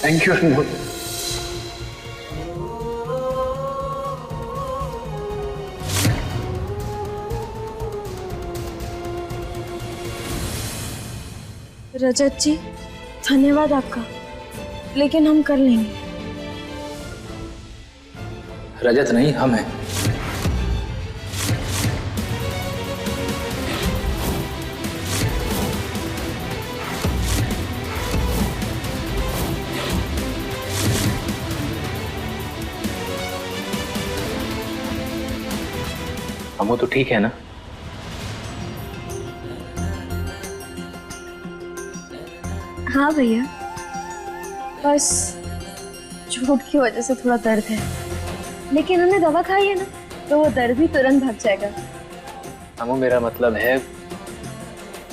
Thank you अनमोल। रजत जी धन्यवाद आपका, लेकिन हम कर लेंगे। रजत नहीं, हम हैं। अमू तो ठीक है ना? हाँ भैया, बस चोट की वजह से थोड़ा दर्द है, लेकिन हमने दवा खाई है ना, तो वो दर्द भी तुरंत भाग जाएगा। अमू मेरा मतलब है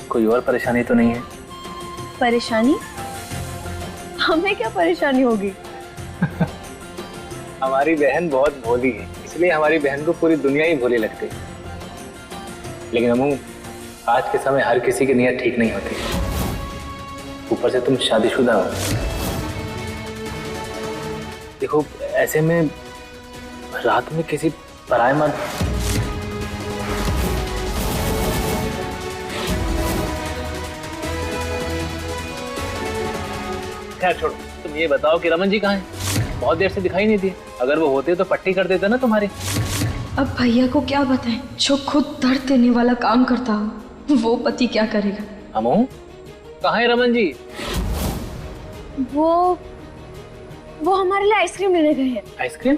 कोई और परेशानी तो नहीं है? परेशानी? हमें क्या परेशानी होगी? हमारी बहन बहुत भोली है, इसलिए हमारी बहन को पूरी दुनिया ही भोली लगती है। लेकिन अमू, आज के समय हर किसी की नीयत ठीक नहीं होती, ऊपर से तुम शादीशुदा हो। देखो, ऐसे में रात में किसी पराये मर्द। खैर छोड़ो, तुम ये बताओ कि रमन जी कहाँ हैं? बहुत देर से दिखाई नहीं दिए। अगर वो होते तो पट्टी कर देते ना तुम्हारी। अब भैया को क्या बताएं, जो खुद दर्द देने वाला काम करता हो, वो पति क्या करेगा? अमू, कहाँ है रमन जी? वो हमारे लिए आइसक्रीम लेने गए हैं। आइसक्रीम?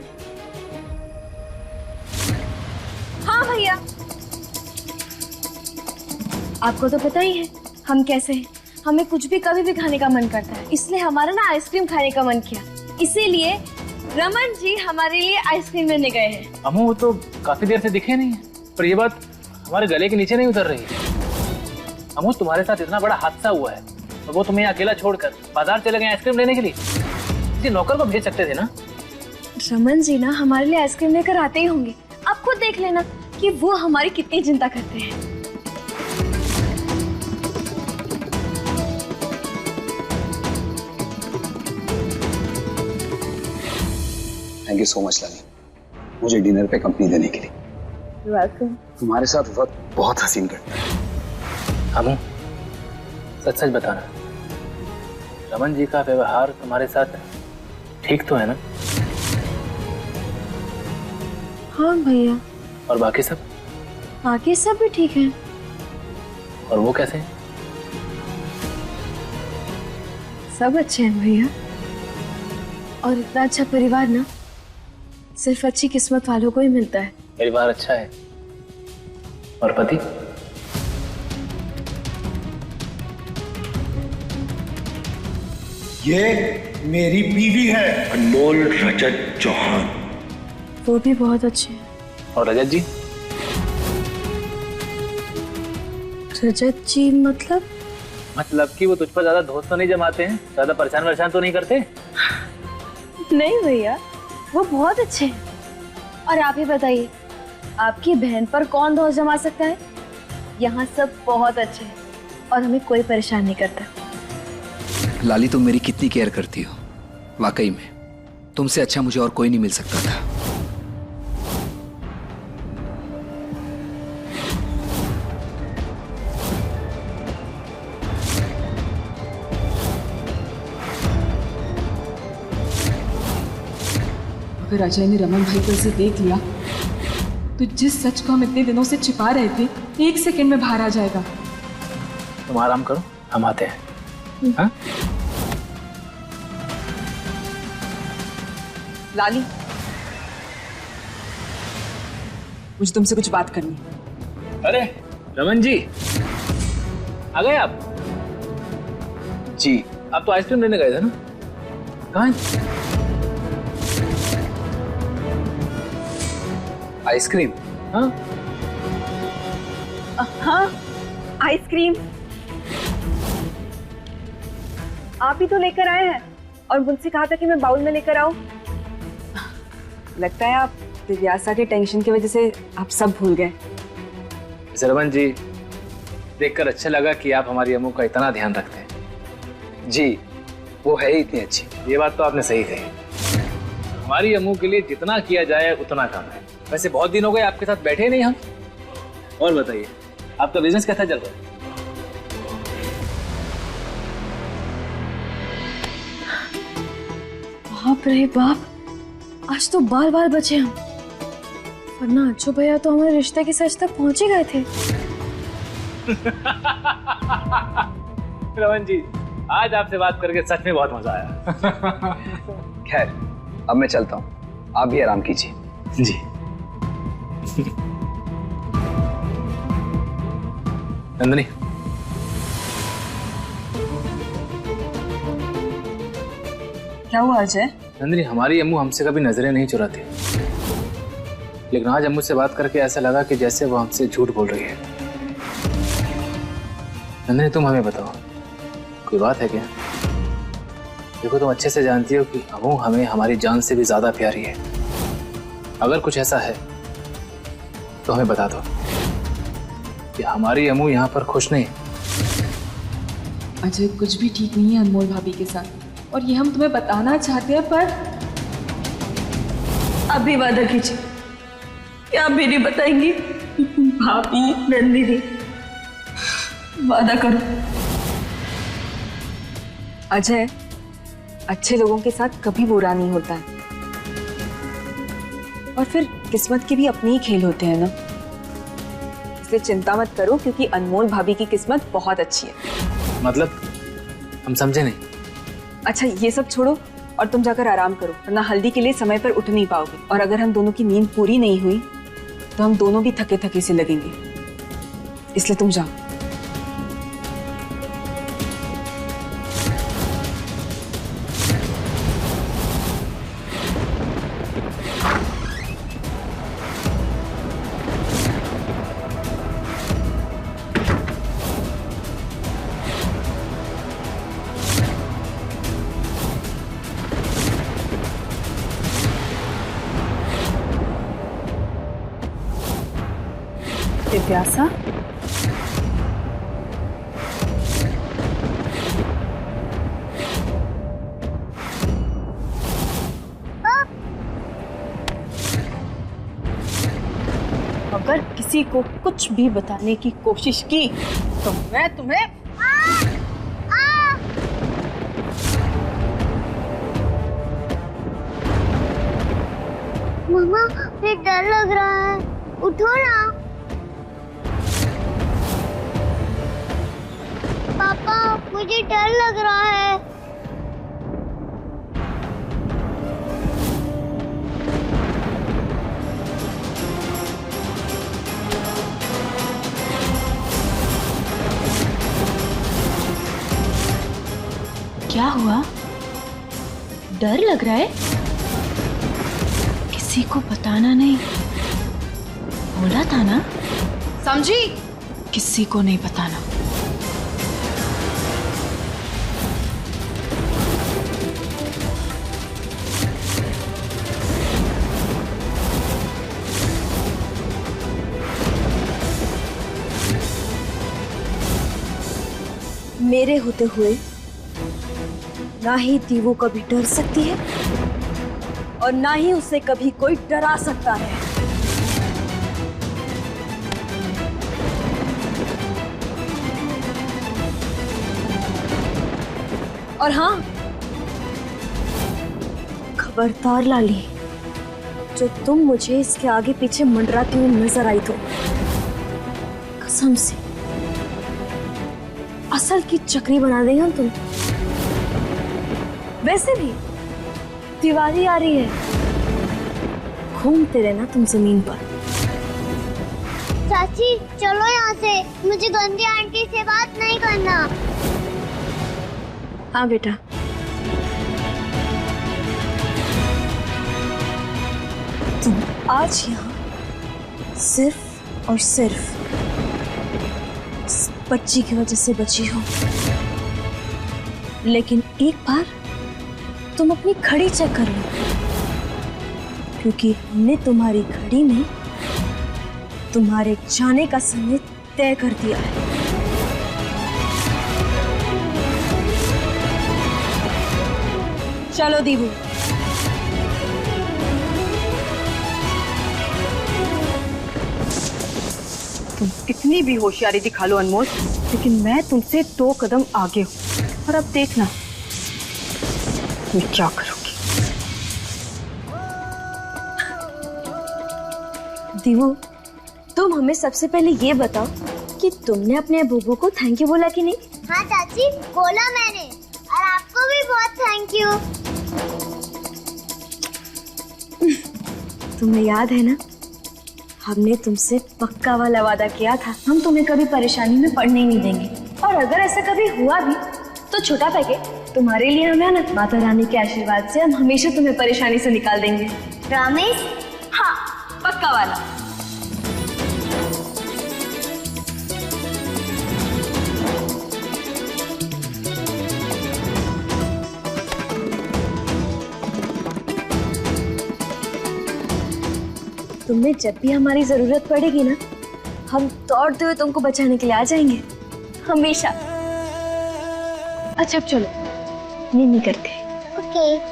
हाँ भैया, आपको तो पता ही है हम कैसे हैं। हमें कुछ भी कभी भी खाने का मन करता है, इसलिए हमारा ना आइसक्रीम खाने का मन किया, इसीलिए रमन जी हमारे लिए आइसक्रीम लेने गए हैं। अमू, वो तो काफी देर से दिखे नहीं है, पर ये बात हमारे गले के नीचे नहीं उतर रही है। अमू, तुम्हारे साथ इतना बड़ा हादसा हुआ है और वो तुम्हें अकेला छोड़कर बाजार चले गए आइसक्रीम लेने के लिए। किसी नौकर को भेज सकते थे ना? रमन जी ना हमारे लिए आइसक्रीम लेकर आते ही होंगे, आप खुद देख लेना कि वो हमारी कितनी चिंता करते हैं। थैंक यू सो मच लाली, मुझे डिनर पे कंपनी देने के लिए। वेलकम। तुम्हारे साथ वक्त बहुत हसीन करता है। अमू, सच सच बताना, रमन जी का व्यवहार तुम्हारे साथ ठीक तो है ना? हाँ भैया। और बाकी सब? बाकी सब भी ठीक है। और वो कैसे हैं? सब अच्छे हैं भैया, और इतना अच्छा परिवार ना सिर्फ अच्छी किस्मत वालों को ही मिलता है। परिवार अच्छा है, और पति? ये मेरी बीवी है, अनमोल रजत चौहान। वो भी बहुत अच्छे हैं। और रजत जी? रजत जी मतलब कि वो तुझ पर ज्यादा दोस्त तो नहीं जमाते हैं, ज्यादा परेशान तो नहीं करते? नहीं भैया, वो बहुत अच्छे हैं। और आप ही बताइए, आपकी बहन पर कौन दोस्त जमा सकता है? यहाँ सब बहुत अच्छे हैं और हमें कोई परेशान नहीं करता। लाली, तुम मेरी कितनी केयर करती हो, वाकई में तुमसे अच्छा मुझे और कोई नहीं मिल सकता था। अगर अजय ने रमन भाई को इसे देख लिया तो जिस सच को हम इतने दिनों से छिपा रहे थे, 1 सेकंड में बाहर आ जाएगा। तुम आराम करो, हम आते हैं। हाँ? लाली, मुझे तुमसे कुछ बात करनी है। अरे रमन जी, आ गए आप? जी, आप तो आइसक्रीम लेने गए थे ना? कहाँ है? आइसक्रीम? हाँ हाँ, आइसक्रीम आप ही तो लेकर आए हैं और मुझसे कहा था कि मैं बाउल में लेकर आऊं। लगता है आप दिव्यासा के टेंशन की वजह से आप सब भूल गए। रमन जी, देखकर अच्छा लगा कि आप हमारी अम्मू का इतना ध्यान रखते हैं। जी, वो है ही इतनी अच्छी। ये बात तो आपने सही कही। हमारी अम्मू के लिए जितना किया जाए उतना कम है। वैसे बहुत दिन हो गए आपके साथ बैठे नहीं हम। और बताइए आपका बिजनेस कैसा चल रहा है? बाप रे बाप, आज तो बाल बाल बचे हम, वरना अच्छू भैया तो हमारे रिश्ते की सच तक पहुंच ही गए थे। रमन जी, आज आपसे बात करके सच में बहुत मजा आया। खैर अब मैं चलता हूँ, आप भी आराम कीजिए। जी। नंदिनी, क्या हुआ अजय? नंदिनी, हमारी अम्मू हमसे कभी नजरें नहीं चुराती, लेकिन आज अम्मू से बात करके ऐसा लगा कि जैसे वो हमसे झूठ बोल रही है। नंदिनी, तुम हमें बताओ, कोई बात है क्या? देखो, तुम अच्छे से जानती हो कि अम्मू हमें हमारी जान से भी ज्यादा प्यारी है। अगर कुछ ऐसा है तो हमें बता दो कि हमारी अम्मू यहाँ पर खुश नहीं। अजय, कुछ भी ठीक नहीं है अनमोल भाभी के साथ, और ये हम तुम्हें बताना चाहते हैं, पर आप भी वादा कीजिए कि आप भी नहीं बताएंगी। भाभी नंदिनी, वादा करो। अजय, अच्छे लोगों के साथ कभी बुरा नहीं होता है, और फिर किस्मत के भी अपने ही खेल होते हैं ना, इसलिए चिंता मत करो, क्योंकि अनमोल भाभी की किस्मत बहुत अच्छी है। मतलब हम समझे नहीं। अच्छा, ये सब छोड़ो और तुम जाकर आराम करो, वरना हल्दी के लिए समय पर उठ नहीं पाओगे, और अगर हम दोनों की नींद पूरी नहीं हुई तो हम दोनों भी थके थके से लगेंगे, इसलिए तुम जाओ। प्यासा, अगर किसी को कुछ भी बताने की कोशिश की तो मैं तुम्हें मम्मा, मुझे डर लग रहा है, उठो ना। पापा, मुझे डर लग रहा है। क्या हुआ? डर लग रहा है? किसी को बताना नहीं, बोला था ना? समझी? किसी को नहीं बताना। मेरे होते हुए ना ही दीवो कभी डर सकती है और ना ही उसे कभी कोई डरा सकता है। और हाँ, खबरदार लाली, जो तुम मुझे इसके आगे पीछे मंडराती हुई नजर आई तो कसम से असल की चक्री बना देंगे हम तुम। वैसे भी दिवाली आ रही है, घूमते रहना तुम जमीन पर। चाची, चलो यहाँ से, मुझे गंदी आंटी से बात नहीं करना। हाँ बेटा, तुम आज यहाँ सिर्फ और सिर्फ इस बच्ची की वजह से बची हो, लेकिन एक बार तुम अपनी घड़ी चेक कर लो, क्योंकि हमने तुम्हारी घड़ी में तुम्हारे जाने का समय तय कर दिया है। चलो दीबू। तुम कितनी भी होशियारी दिखा लो अनमोल, लेकिन मैं तुमसे 2 कदम आगे हूँ। और अब देखना मैं क्या करूंगी। दीबू, तुम हमें सबसे पहले ये बताओ कि तुमने अपने बुबू को थैंक यू बोला कि नहीं? हाँ चाची, बोला मैंने, और आपको भी बहुत थैंक यू। तुम्हें याद है ना, हमने तुमसे पक्का वाला वादा किया था, हम तुम्हें कभी परेशानी में पड़ने ही नहीं देंगे। और अगर ऐसा कभी हुआ भी तो छोटा पैकेट तुम्हारे लिए हमें ना, माता रानी के आशीर्वाद से हम हमेशा तुम्हें परेशानी से निकाल देंगे। प्रॉमिस? हाँ, पक्का वाला। तुम्हें जब भी हमारी जरूरत पड़ेगी ना, हम दौड़ते हुए तुमको बचाने के लिए आ जाएंगे, हमेशा। अच्छा अब चलो, नींद करते हैं। ओके।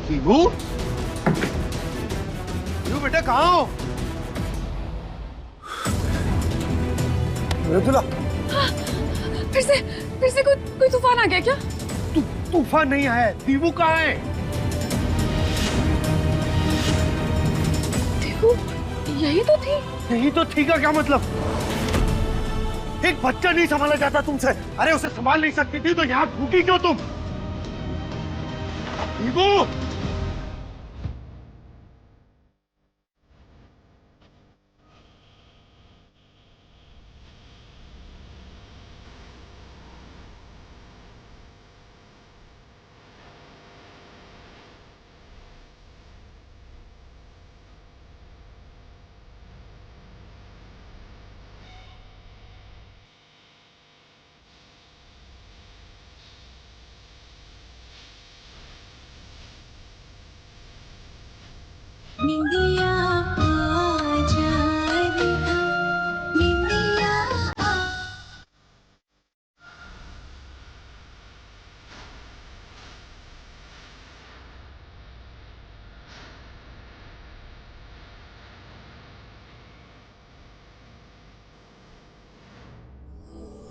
दीबू, बेटा कहाँ हो? मृदुला, फिर से कोई तूफान आ गया क्या? तूफान नहीं आया, दीबू कहाँ है? देखो, यही तो थी। यही तो थी का क्या मतलब? एक बच्चा नहीं संभाला जाता तुमसे। अरे उसे संभाल नहीं सकती थी तो यहाँ भूखी क्यों तुम? दीबू,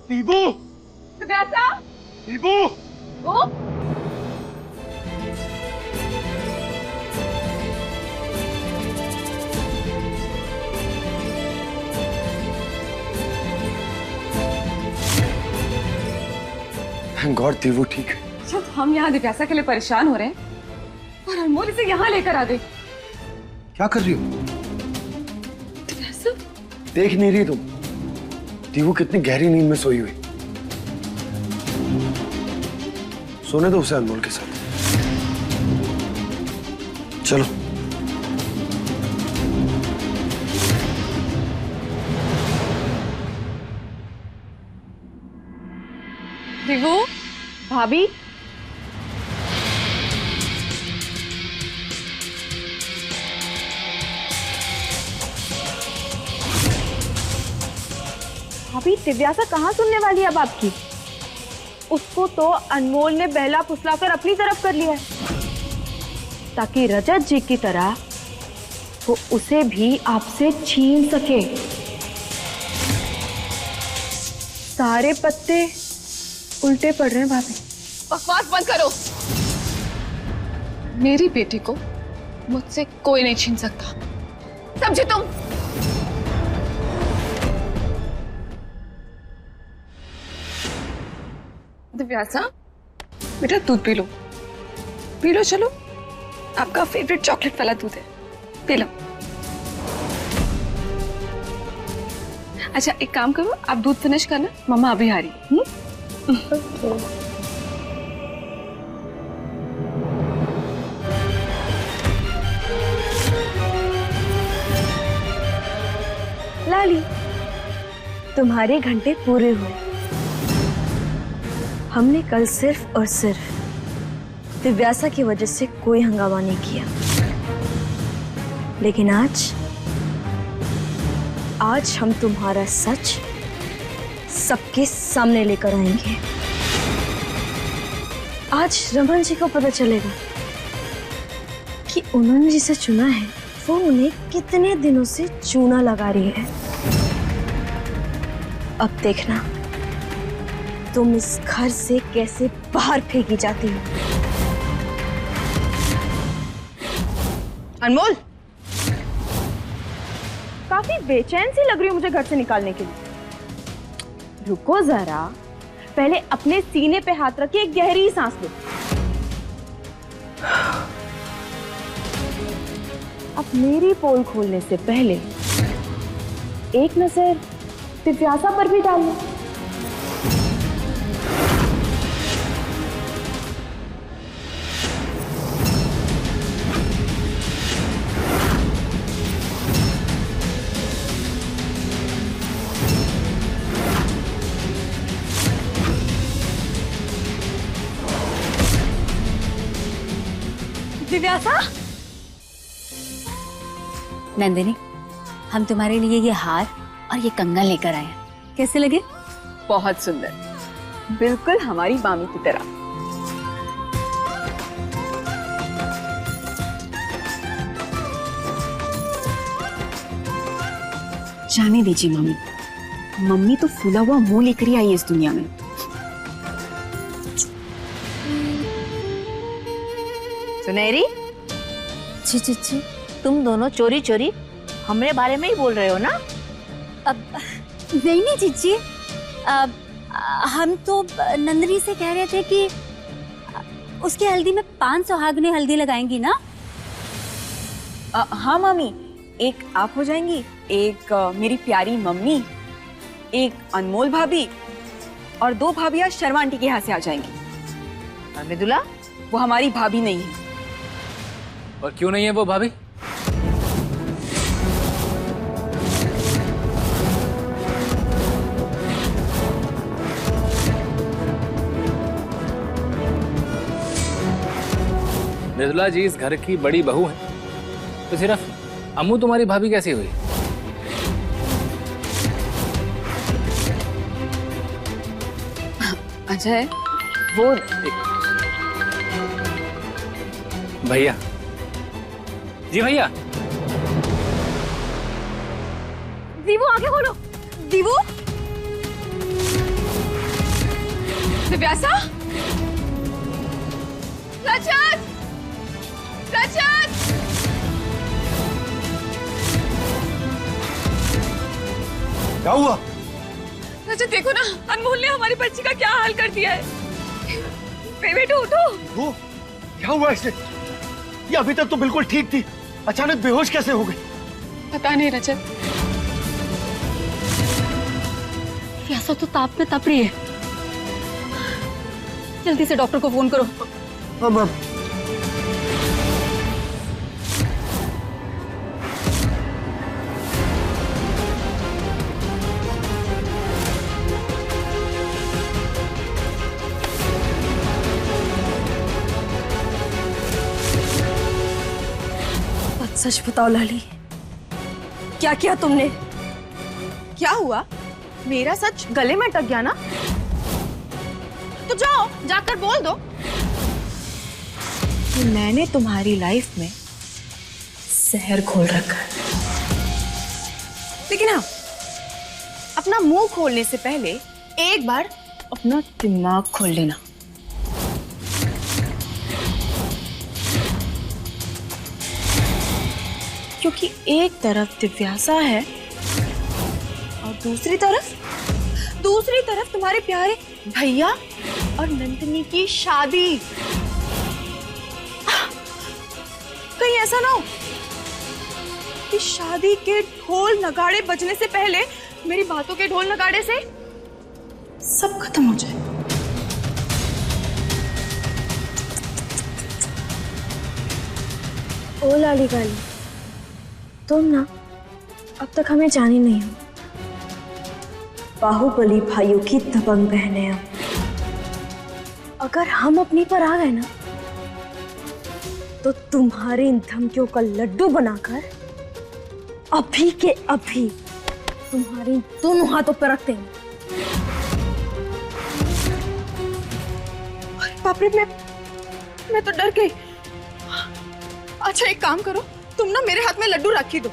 दीबू, दीबू, थैंक गॉड दीबू ठीक है। जब हम यहाँ दिव्यासा के लिए परेशान हो रहे हैं और अनमोल इसे यहाँ लेकर आ गई। क्या कर रही हो? दिव्यासा, देख नहीं रही तुम? दीबू कितनी गहरी नींद में सोई हुई। सोने दो उसे अनमोल के साथ। चलो। दीबू, भाभी, भाभी दिव्यासा कहाँ सुनने वाली है अब आपकी? उसको तो अनमोल ने बहला फुसलाकर अपनी तरफ कर लिया है, ताकि रजत जी की तरह वो उसे भी आपसे छीन सके। सारे पत्ते उल्टे पड़ रहे हैं भाभी। बकवास बंद करो। मेरी बेटी को मुझसे कोई नहीं छीन सकता, समझे तुम? दिव्यासा, बेटा दूध पी लो, पी लो, चलो। आपका फेवरेट चॉकलेट वाला दूध है, पी लो। अच्छा एक काम करो, आप दूध फिनिश करना, मम्मा अभी आ रही है। लाली, तुम्हारे घंटे पूरे हुए। हमने कल सिर्फ और सिर्फ दिव्यासा की वजह से कोई हंगामा नहीं किया, लेकिन आज हम तुम्हारा सच सबके सामने लेकर आएंगे। आज रमन जी को पता चलेगा कि उन्होंने जिसे चुना है वो उन्हें कितने दिनों से चूना लगा रही है। अब देखना तुम इस घर से कैसे बाहर फेंकी जाती हो। अनमोल, काफी बेचैन सी लग रही हो मुझे घर से निकालने के लिए। रुको जरा, पहले अपने सीने पे हाथ रख के एक गहरी सांस लो। अब मेरी पोल खोलने से पहले एक नजर दिव्यासा पर भी डाल लो। दिव्यासा, नंदिनी, हम तुम्हारे लिए ये हार और ये कंगन लेकर आए हैं, कैसे लगे? बहुत सुंदर, बिल्कुल हमारी मामी की तरह। जाने दीजिए मामी, मम्मी तो फूला हुआ मुंह लेकर ही आई है इस दुनिया में। सुनहरी, छी छी छी, तुम दोनों चोरी चोरी हमारे बारे में ही बोल रहे हो ना? अब नहीं जीजी, हम तो नंदिनी से कह रहे थे कि उसकी हल्दी में 5 सुहागने हल्दी लगाएंगी ना? हाँ मामी, एक आप हो जाएंगी, एक मेरी प्यारी मम्मी, एक अनमोल भाभी और 2 भाभियां शर्मा आंटी के यहाँ से आ जाएंगी। मृदुला, वो हमारी भाभी नहीं है। और क्यों नहीं है वो भाभी? मृदुला जी इस घर की बड़ी बहू है, तो सिर्फ अम्मू तुम्हारी भाभी कैसे हुई? अजय, वो भैया जी, भैया दीवू आगे बोलो। दीवू, दिव्यासा, रजत, रजत, क्या हुआ? रजत देखो ना, अनमोल ने हमारी बच्ची का क्या हाल कर दिया है। बेटो उठो। वो क्या हुआ इसे? ये अभी तक तो बिल्कुल ठीक थी, अचानक बेहोश कैसे हो गई? पता नहीं रजत, ऐसा तो ताप में तप रही है। जल्दी से डॉक्टर को फोन करो। हाँ मैम। सच बताओ लाली, क्या किया तुमने? क्या हुआ? मेरा सच गले में अटक गया ना? तो जाओ, जाकर बोल दो कि मैंने तुम्हारी लाइफ में जहर घोल रखा है। लेकिन हाँ, अपना मुंह खोलने से पहले एक बार अपना दिमाग खोल लेना। क्योंकि एक तरफ दिव्यासा है और दूसरी तरफ तुम्हारे प्यारे भैया और नंदिनी की शादी। कहीं ऐसा ना हो कि शादी के ढोल नगाड़े बजने से पहले मेरी बातों के ढोल नगाड़े से सब खत्म हो जाए। ओ लाली गाली, तुम ना अब तक हमें जानी नहीं हो। बाहुबली भाइयों की दबंग बहनें हम। अगर हम अपनी पर आ गए ना तो तुम्हारी इन धमकियों का लड्डू बनाकर अभी के अभी तुम्हारी दोनों हाथों पर रख देंगे। बाप रे, मैं तो डर गई। अच्छा एक काम करो, तुम ना मेरे हाथ में लड्डू रख ही दो,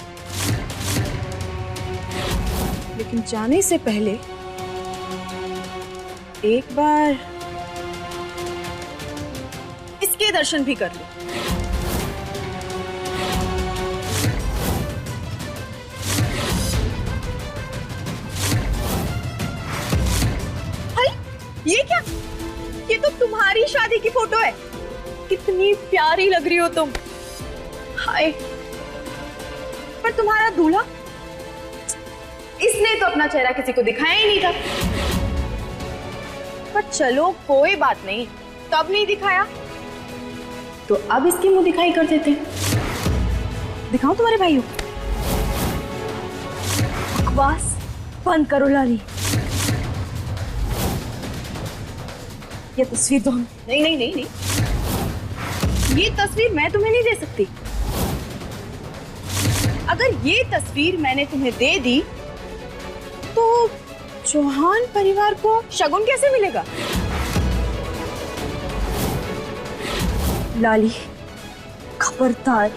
लेकिन जाने से पहले एक बार इसके दर्शन भी कर लो। ये क्या? ये तो तुम्हारी शादी की फोटो है। कितनी प्यारी लग रही हो तुम। हाय, पर तुम्हारा दूल्हा, इसने तो अपना चेहरा किसी को दिखाया ही नहीं था। पर चलो कोई बात नहीं, तब नहीं दिखाया तो अब इसकी मुंह दिखाई कर देते हैं। दिखाओ तुम्हारे भाइयों। बकवास बंद करो लाली। ये तस्वीर तो हम नहीं, ये तस्वीर मैं तुम्हें नहीं दे सकती। अगर ये तस्वीर मैंने तुम्हें दे दी तो चौहान परिवार को शगुन कैसे मिलेगा? लाली खबरदार,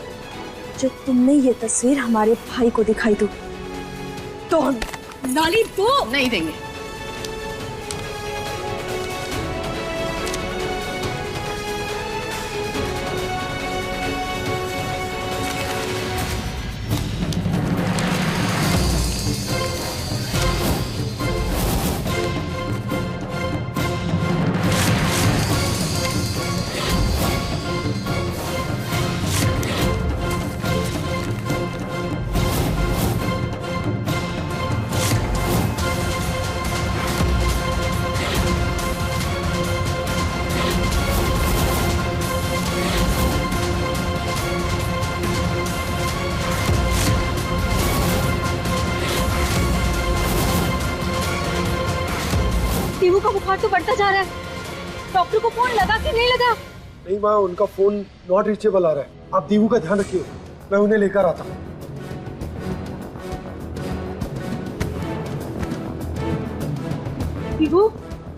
जब तुमने ये तस्वीर हमारे भाई को दिखाई दो तो हम लाली दो नहीं देंगे। दीवू का बुखार तो बढ़ता जा रहा है। डॉक्टर को फोन लगा कि नहीं लगा? नहीं माँ, उनका फोन नॉट रीचेबल आ रहा है। आप दीवू का ध्यान रखिए, मैं उन्हें लेकर आता हूँ। दीवू,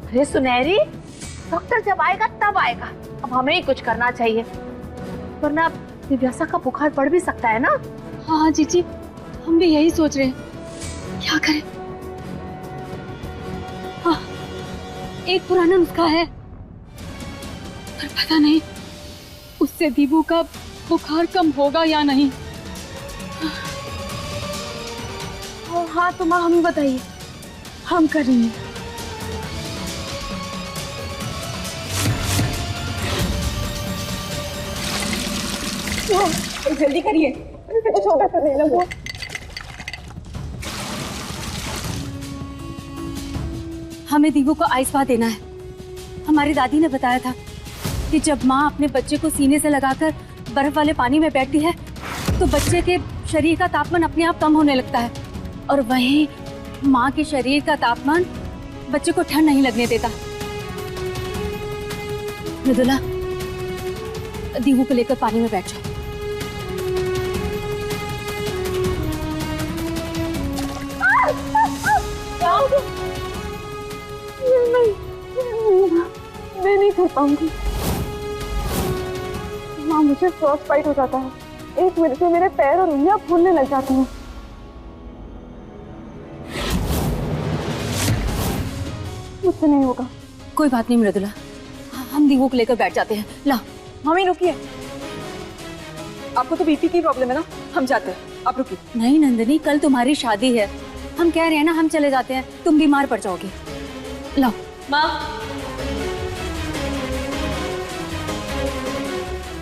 अरे सुनहरी, डॉक्टर जब आएगा तब आएगा। अब हमें ही कुछ करना चाहिए, वरना दिव्यासा का बुखार बढ़ भी सकता है ना। हाँ जीजी, हम भी यही सोच रहे हैं, क्या करें। हाँ, एक पुराना नुस्खा है, पर पता नहीं उससे दीवू का बुखार कम होगा या नहीं। हाँ तो माँ हमें बताइए, हम करेंगे। जल्दी करिए, कुछ होगा तो नहीं लगो। हमें दीवू को आइस बाथ देना है। हमारी दादी ने बताया था कि जब माँ अपने बच्चे को सीने से लगाकर बर्फ वाले पानी में बैठती है तो बच्चे के शरीर का तापमान अपने आप कम होने लगता है, और वहीं माँ के शरीर का तापमान बच्चे को ठंड नहीं लगने देता। मृदुला, दीवू को लेकर पानी में बैठ जाओ। मैं नहीं कर पाऊंगी माँ, मुझे फ्रॉस्ट बाइट हो जाता है। 1 मिनट में मेरे पैर और उंगलियां फूलने लग जाती हैं। मुझसे नहीं होगा। कोई बात नहीं मृदुला, हम दीवू को लेकर बैठ जाते हैं। ला। मम्मी रुकिए, आपको तो बीपी की प्रॉब्लम है ना, हम जाते हैं, आप रुकिए। नहीं नंदिनी, कल तुम्हारी शादी है, हम कह रहे हैं ना हम चले जाते हैं, तुम बीमार पड़ जाओगी। लो। माँ,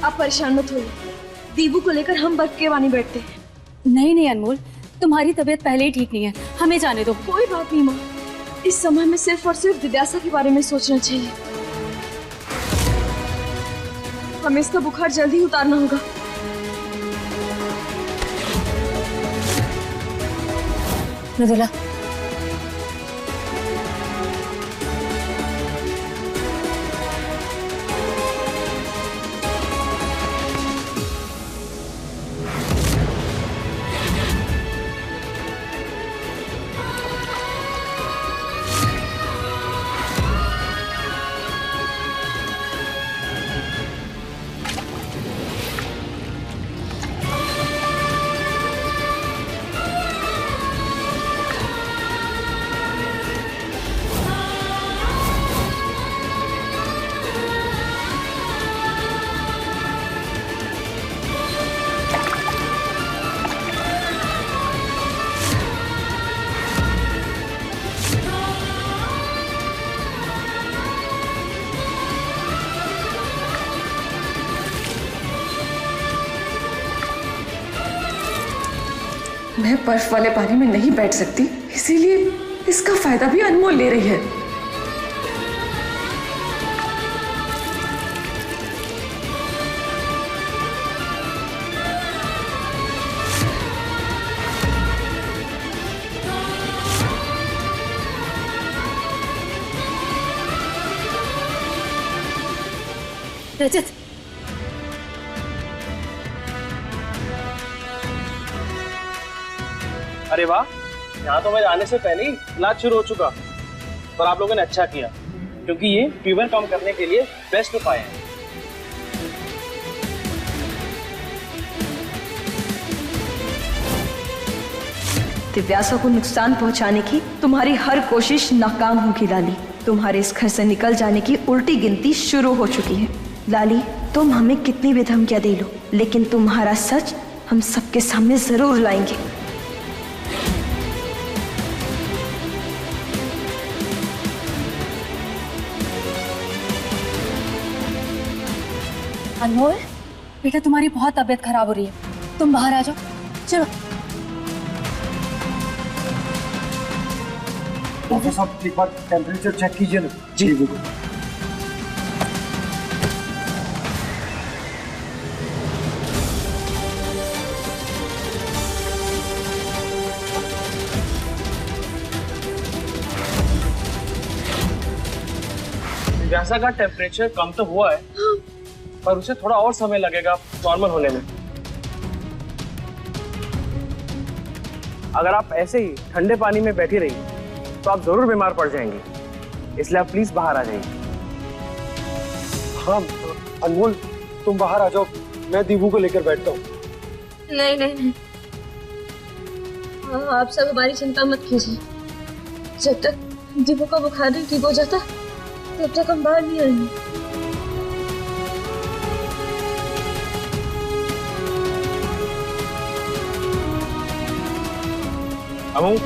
आप परेशान मत होइए, दीबू को लेकर हम बर्फ के वानी बैठते हैं। नहीं नहीं अनमोल, तुम्हारी तबीयत पहले ही ठीक नहीं है, हमें जाने दो। कोई बात नहीं माँ, इस समय में सिर्फ और सिर्फ दिव्यासा के बारे में सोचना चाहिए। हमें इसका बुखार जल्दी उतारना होगा। मृदुला, मैं बर्फ वाले पानी में नहीं बैठ सकती, इसीलिए इसका फायदा भी अनमोल ले रही है। रजत, अरे वाह, यहाँ तो मैं आने से पहले ही इलाज शुरू हो चुका। पर आप लोगों ने अच्छा किया, क्योंकि ये फीवर कम करने के लिए बेस्ट उपाय है। दिव्यासा को नुकसान पहुंचाने की तुम्हारी हर कोशिश नाकाम होगी लाली। तुम्हारे इस घर से निकल जाने की उल्टी गिनती शुरू हो चुकी है। लाली, तुम हमें कितनी भी धमकियां दे लो, लेकिन तुम्हारा सच हम सबके सामने जरूर लाएंगे। अनमोल बेटा, तुम्हारी बहुत तबीयत खराब हो रही है, तुम बाहर आ जाओ। चलो। डॉक्टर साहब एक बार टेम्परेचर चेक कीजिए ना। जी बिल्कुल। दिव्यासा का टेम्परेचर कम तो हुआ है, पर उसे थोड़ा और समय लगेगा नॉर्मल होने में। अगर आप ऐसे ही ठंडे पानी में बैठी रही तो आप जरूर बीमार पड़ जाएंगे, इसलिए आप प्लीज बाहर आ जाइए। हाँ अनमोल, तुम बाहर आ जाओ, मैं दीवू को लेकर बैठता हूँ। नहीं नहीं नहीं, आप सब हमारी चिंता मत कीजिए। जब तक दीपू का बुखार नहीं ठीक हो जाता तब तक हम बाहर नहीं आएंगे। अमू,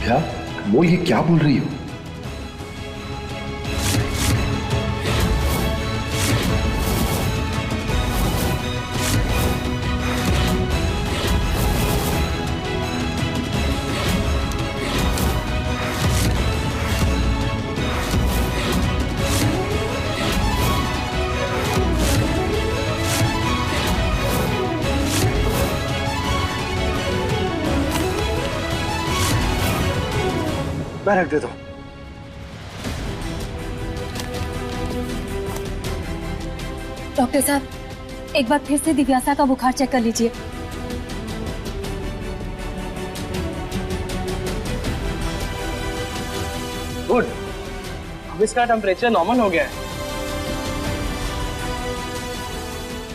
क्या वो ये क्या बोल रही हो? मैं रख देता हूँ। डॉक्टर साहब, एक बार फिर से दिव्यासा का बुखार चेक कर लीजिए। गुड, अब इसका टेम्परेचर नॉर्मल हो गया है।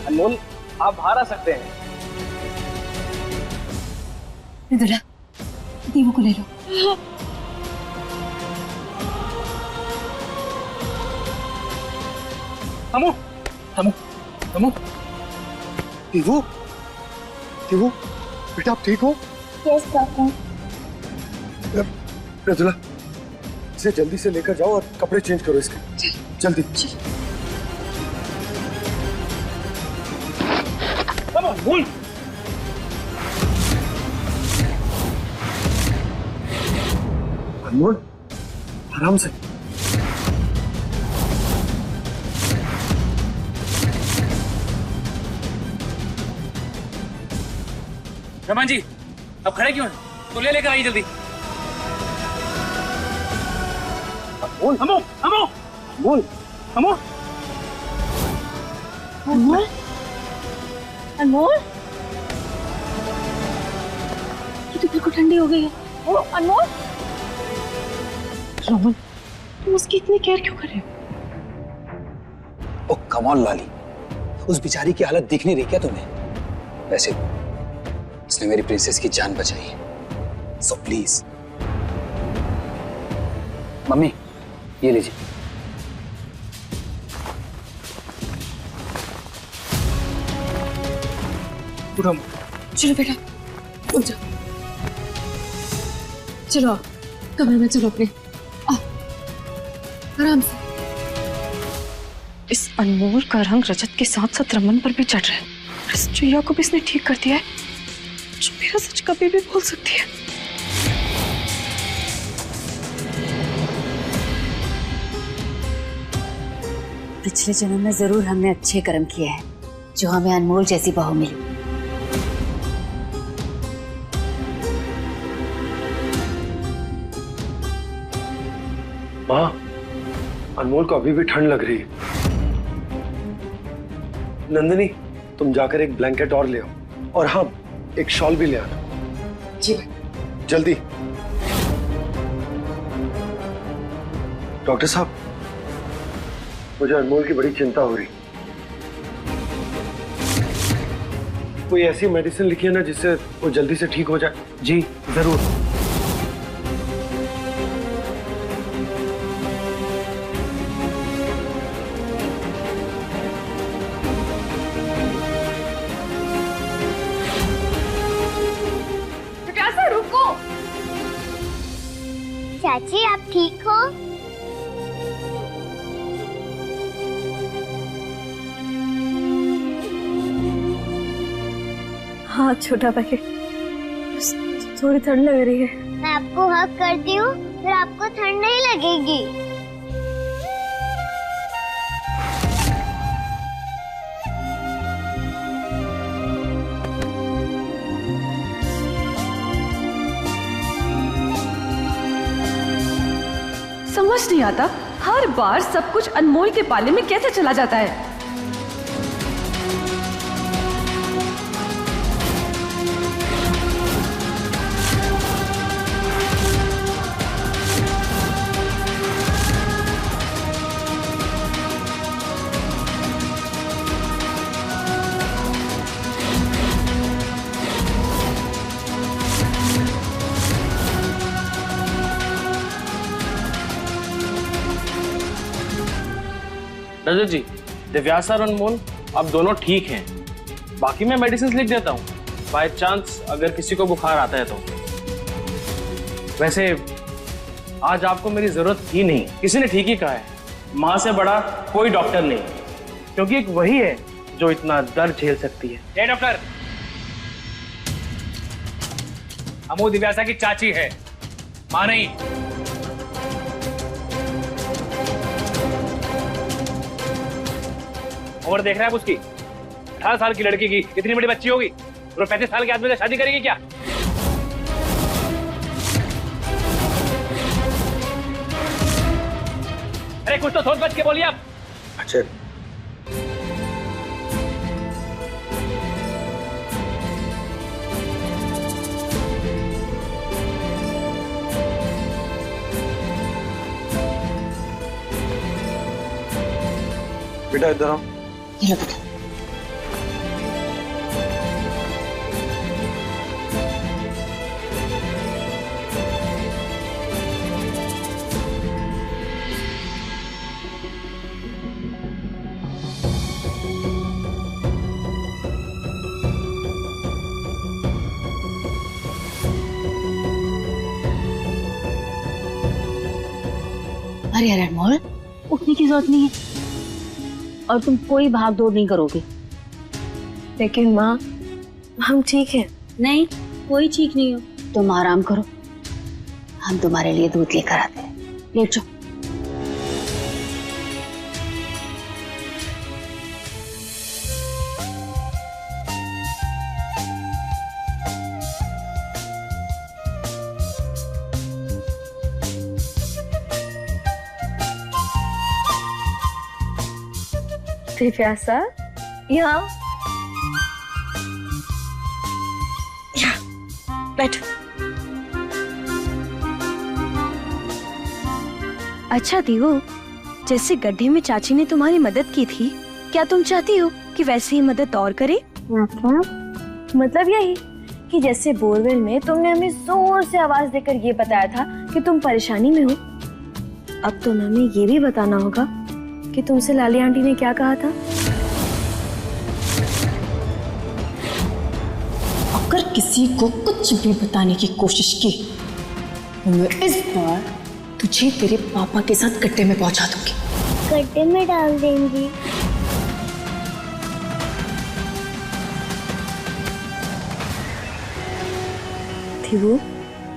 अनमोल, आप बाहर आ सकते हैं। मृदुला, दीवू को ले लो। हमू, हमू, हमू। दिवू, दिवू, बेटा आप ठीक हो? Yes papa. मृदुला, इसे जल्दी से लेकर जाओ और कपड़े चेंज करो इसके। जल्दी। भूल। अनमोल, आराम से। रमन जी, अब खड़े क्यों हैं? तो ले लेकर आइए जल्दी। बोल, हमो, हमो, बोल, हमो। अनमोल, अनमोल, ये तो बिल्कुल ठंडी हो गई है। ओ, अनमोल, रोमन, तुम उसकी इतनी केयर क्यों कर रहे हो? ओ कम ऑन लाली, उस बेचारी की हालत दिख नहीं रही क्या तुम्हें? वैसे उसने मेरी प्रिंसेस की जान बचाई है, सो प्लीज। मम्मी, ये लीजिए। चलो बेटा, उठ जाओ। चलो कमरे में चलो अपने, आराम से। इस अनमोल का रंग रजत के साथ साथ रमन पर भी चढ़ रहा है। इस चुया को भी इसने ठीक कर दिया है, जो मेरा सच कभी भी बोल सकती है। पिछले जन्म में जरूर हमने अच्छे कर्म किए हैं जो हमें अनमोल जैसी बहू मिली। माँ, अनमोल को अभी भी ठंड लग रही है। नंदिनी, तुम जाकर एक ब्लैंकेट और ले आओ, और हाँ, एक शॉल भी ले आना। जी। जल्दी। डॉक्टर साहब, मुझे अनमोल की बड़ी चिंता हो रही। कोई ऐसी मेडिसिन लिखी है ना जिससे वो जल्दी से ठीक हो जाए? जी जरूर। रुको। चाची आप ठीक हो? हाँ छोटा पैकेट, थोड़ी ठंड लग रही है। मैं आपको हग करती हूँ, फिर आपको ठंड नहीं लगेगी। समझ नहीं आता, हर बार सब कुछ अनमोल के पाले में कैसे चला जाता है। रजत जी, दिव्यासा और अनमोल अब दोनों ठीक हैं। बाकी मैं मेडिसिन लिख देता हूँ, बाय चांस अगर किसी को बुखार आता है तो। वैसे आज आपको मेरी जरूरत ही नहीं, किसी ने ठीक ही कहा है, माँ से बड़ा कोई डॉक्टर नहीं, क्योंकि एक वही है जो इतना दर्द झेल सकती है। ए डॉक्टर, अमू दिव्यासा की चाची है, माँ नहीं। उम्र देख रहा है उसकी, 18 साल की लड़की की इतनी बड़ी बच्ची होगी, और 35 साल के आदमी से शादी करेगी क्या? अरे कुछ तो सोच बच के बोलिए आप। अच्छा, बेटा इधर आओ। ये लो बेटा। अरे अरे अनमोल, उठने की जरूरत नहीं है और तुम कोई भाग दौड़ नहीं करोगे। लेकिन माँ, हम ठीक हैं। नहीं, कोई ठीक नहीं हो। तुम आराम करो, हम तुम्हारे लिए दूध लेकर आते हैं। लेट जाओ। दिव्यासा, यहाँ बैठ। अच्छा दीवू, जैसे गड्ढे में चाची ने तुम्हारी मदद की थी, क्या तुम चाहती हो कि वैसे ही मदद और करे? मतलब यही कि जैसे बोरवेल में तुमने हमें जोर से आवाज देकर ये बताया था कि तुम परेशानी में हो, अब तुम्हें हमें ये भी बताना होगा कि तुमसे लाली आंटी ने क्या कहा था। अगर किसी को कुछ भी बताने की कोशिश की तो मैं इस बार तुझे तेरे पापा के साथ गड्ढे में पहुंचा दूंगी। गड्ढे में डाल देंगी। दीवू,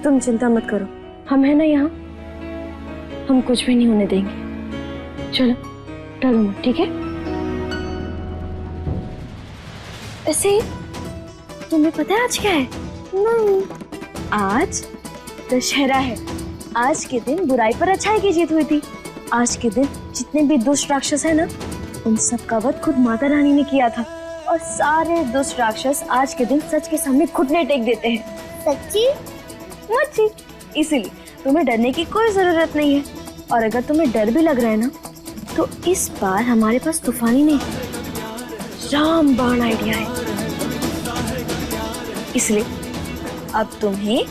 तुम चिंता मत करो, हम है ना यहाँ, हम कुछ भी नहीं होने देंगे। चलो डरो मत, ठीक है? ऐसे तुम्हें पता है आज क्या है? नहीं। आज दशहरा है। आज के दिन बुराई पर अच्छाई की जीत हुई थी। आज के दिन जितने भी दुष्ट राक्षस है ना, उन सब का वध खुद माता रानी ने किया था। और सारे दुष्ट राक्षस आज के दिन सच के सामने घुटने टेक देते हैं। सच्ची? मच्छी। इसीलिए तुम्हें डरने की कोई जरूरत नहीं है। और अगर तुम्हें डर भी लग रहा है ना, तो इस बार हमारे पास तूफानी नहीं, रामबाण आइडिया है। इसलिए अब तुम्हें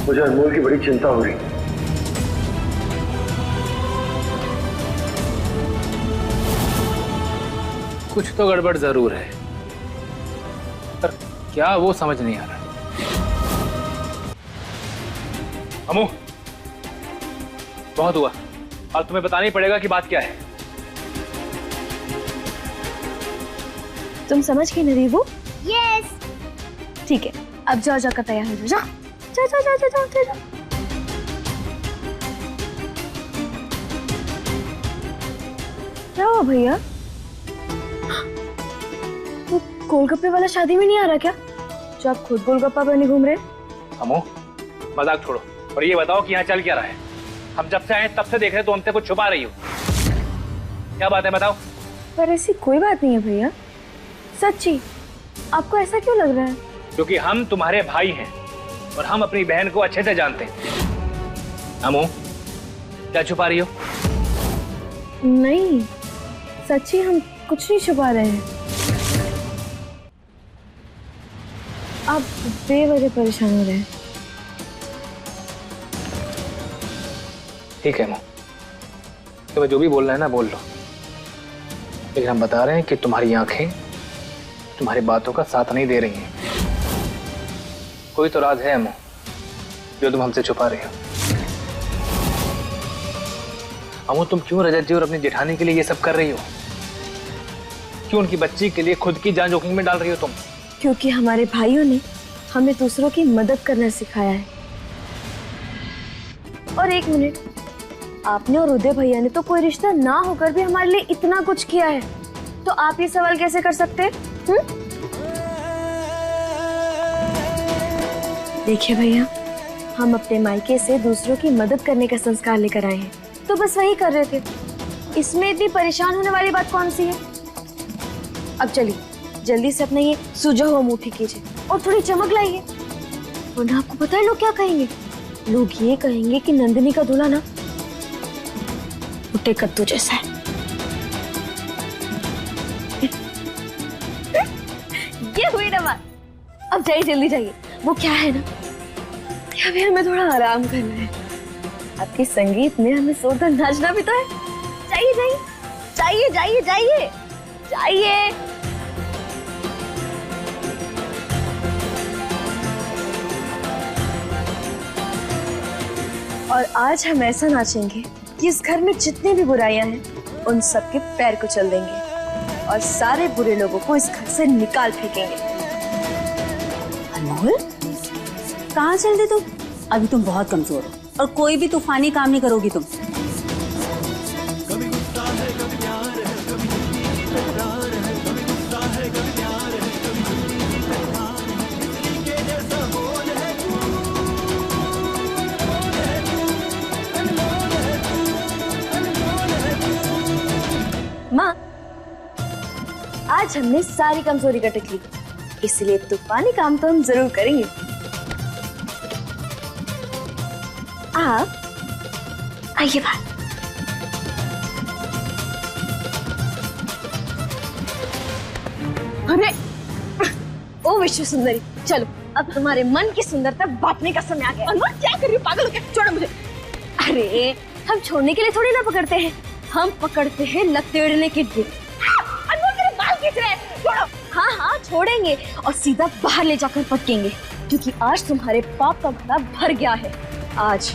मुझे अनमोल की बड़ी चिंता हो रही। कुछ तो गड़बड़ जरूर है, पर क्या वो समझ नहीं आ रहा। अमू, बहुत हुआ, अब तुम्हें बताना ही पड़ेगा कि बात क्या है। तुम समझ गई ना दीवू? यस। ठीक है, अब जाओ, जाकर तैयार हो जाओ। जाओ जाओ जाओ जाओ जाओ जाओ। क्या हुआ भैया? वो गोलगप्पे वाला शादी में नहीं आ रहा क्या, जो आप खुद गोलगप्पा बने घूम रहे? अमू, मजाक छोड़ो और ये बताओ कि यहाँ चल क्या रहा है। हम जब से आए तब से देख रहे, तो हमसे कुछ छुपा रही हो। क्या बात है, बताओ। पर ऐसी कोई बात नहीं है भैया, सच्ची। आपको ऐसा क्यों लग रहा है? क्योंकि हम तुम्हारे भाई हैं और हम अपनी बहन को अच्छे से जानते हैं। अमू, क्या छुपा रही हो? नहीं, सच्ची हम कुछ नहीं छुपा रहे हैं। आप बेवजह परेशान हो रहे हैं। ठीक है अमू, तुम्हें जो भी बोलना है ना बोल लो, लेकिन हम बता रहे हैं कि तुम्हारी आंखें तुम्हारी बातों का साथ नहीं दे रही हैं। कोई तो राज है अमू जो तुम हमसे छुपा रही हो। अमू, तुम क्यों रजत जी और अपनी जेठानी के लिए ये सब कर रही हो? क्यों उनकी बच्ची के लिए खुद की जान जोखिम में डाल रही हो तुम? क्योंकि हमारे भाइयों ने हमें दूसरों की मदद करना सिखाया है। और एक मिनट, आपने और उदय भैया ने तो कोई रिश्ता ना होकर भी हमारे लिए इतना कुछ किया है, तो आप ये सवाल कैसे कर सकते हैं? देखिए भैया, हम अपने मायके से दूसरों की मदद करने का संस्कार लेकर आए हैं, तो बस वही कर रहे थे। इसमें इतनी परेशान होने वाली बात कौन सी है? अब चलिए जल्दी से अपना ये सूजा हुआ मुंह ठीक कीजिए और थोड़ी चमक लाइए, वरना आपको पता है लोग क्या कहेंगे? लोग ये कहेंगे कि नंदिनी का दूल्हा ना उठे कद्दू जैसा है। ये हुई ना बात। अब जाइए, जल्दी जाइए। वो क्या है ना कि अभी हमें थोड़ा आराम करना है। आपके संगीत में हमें सोकर नाचना भी तो है। जाइए जाइए जाइए जाइए जाइए जाइए। और आज हम ऐसा नाचेंगे कि इस घर में जितनी भी बुराइयां हैं उन सबके पैर को चल देंगे और सारे बुरे लोगों को इस घर से निकाल फेंकेंगे। अनमोल, कहाँ चल दी तुम? अभी तुम बहुत कमजोर हो और कोई भी तूफानी काम नहीं करोगी तुम। माँ, आज हमने सारी कमजोरी का टिक ली, इसलिए तूफानी काम तो हम जरूर करेंगे। आप आइए बाहर। अरे ओ विश्व सुंदरी, चलो अब तुम्हारे मन की सुंदरता बांटने का समय आ गया। अनमोल, क्या कर रही हो? पागल हो क्या? छोड़ो मुझे। अरे हम छोड़ने के लिए थोड़ी ना पकड़ते हैं, हम पकड़ते हैं लतेड़ने के लिए। अनमोल, मेरे बाल खींच रहे हैं, छोड़ो। हाँ हाँ छोड़ेंगे और सीधा बाहर ले जाकर पटकेंगे, क्योंकि आज तुम्हारे पाप का घड़ा भर गया है। आज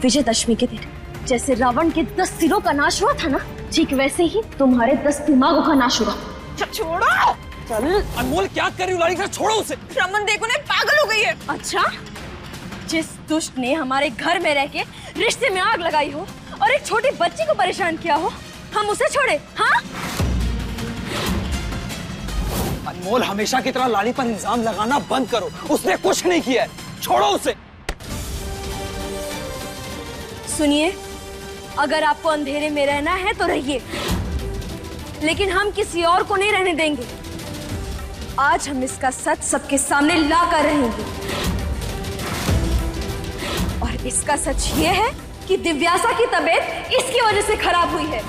विजयदशमी के दिन जैसे रावण के 10 सिरों का नाश हुआ था ना, ठीक वैसे ही तुम्हारे 10 दिमागों का नाश हुआ। छोड़ो। चल। अनमोल, क्या कर रही हो? लाड़ी, छोड़ो उसे। रमन देखो ने पागल हो गई है। अच्छा, जिस दुष्ट ने हमारे घर में रह के रिश्ते में आग लगाई हो और एक छोटी बच्ची को परेशान किया हो, हम उसे छोड़े? हाँ अनमोल, हमेशा की तरह लाड़ी पर इल्जाम लगाना बंद करो। उसने कुछ नहीं किया है, छोड़ो उसे। सुनिए, अगर आपको अंधेरे में रहना है तो रहिए, लेकिन हम किसी और को नहीं रहने देंगे। आज हम इसका सच सबके सामने ला कर रहेंगे, और इसका सच ये है कि दिव्यासा की तबीयत इसकी वजह से खराब हुई है।